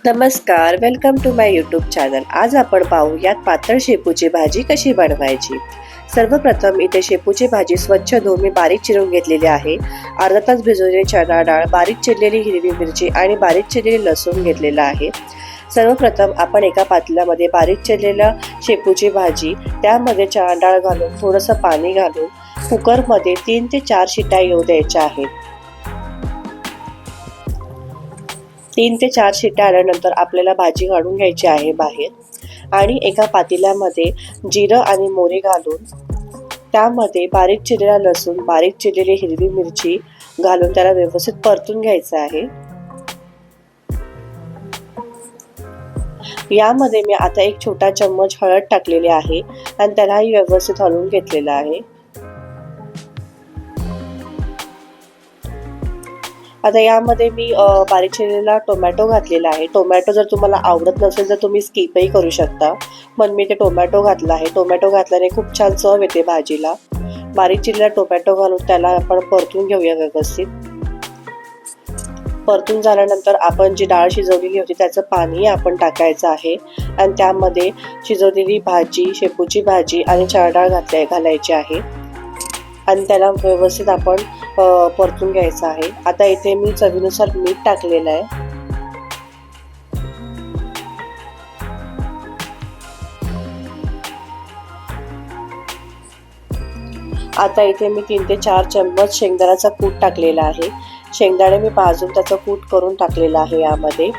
नमस्कार, welcome to my YouTube channel. आज आपण पाहूयात पातळ शेपूची भाजी कशी बनवायची। सर्वप्रथम इथे शेपूची भाजी स्वच्छ धुवून मी बारीक चिरून घेतलेली आहे। अर्धा तास भिजवलेली चणा डाळ, बारीक चिरलेली हिरवी मिरची आणि बारीक चिरलेले लसूण घेतलेला आहे। सर्वप्रथम आपण एका पातेल्यामध्ये बारीक चिरलेल्या शेपूची भाजी, त्यामध्ये चणा डाळ घालून थोडंसं पाणी घालून कुकरमध्ये 3 ते 4 शिट्या येऊ द्यायच्या आहेत। 3 ते 4 शिट्ट्या आल्यानंतर आपल्याला भाजी काढून घ्यायची आहे बाहेर आणि एका पातेल्यामध्ये जिरं आणि मोहरी घालून त्यामध्ये बारीक चिरलेला लसूण, बारीक चिरलेली हिरवी मिरची घालून त्याला व्यवस्थित परतून घ्यायचं आहे। यामध्ये मी आता एक छोटा चम्मच हळद टाकलेली आहे आणि त्यालाही व्यवस्थित हलवून घेतलेलं आहे। आता यामध्ये मी बारीक चिरलेला टोमॅटो घातलेला आहे। टोमॅटो जर तुम्हाला आवडत नसेल तर तुम्ही स्किपही करू शकता, पण मी ते टोमॅटो घातला आहे। टोमॅटो घातल्याने खूप छान चव येते भाजीला। बारीक चिरलेला टोमॅटो घालून त्याला आपण परतून घेऊया व्यवस्थित। परतून झाल्यानंतर आपण जी डाळ शिजवलेली होती त्याचं पाणी आपण टाकायचं आहे आणि त्यामध्ये शिजवलेली भाजी, शेपूची भाजी आणि चणा डाळ घालायची आहे आणि त्याला व्यवस्थित आपण परतून घ्यायचं आहे। आता इथे मी चवीनुसार मीठ टाकलेलं आहे। आता इथे मी 3 ते 4 चम्मच शेंगदाण्याचा कूट टाकलेला आहे। शेंगदाणे मी भाजून त्याचा कूट करून टाकलेला आहे यामध्ये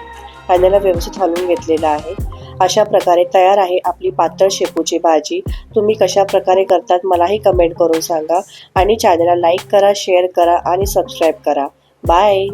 आणि त्याला व्यवस्थित हलवून घेतलेला आहे। अशा प्रकारे तयार आहे आपली पातळ शेपूची भाजी। तुम्ही कशा प्रकारे करतात मलाही कमेंट करून सांगा आणि चॅनलला लाईक करा, शेअर करा आणि सबस्क्राईब करा। बाय।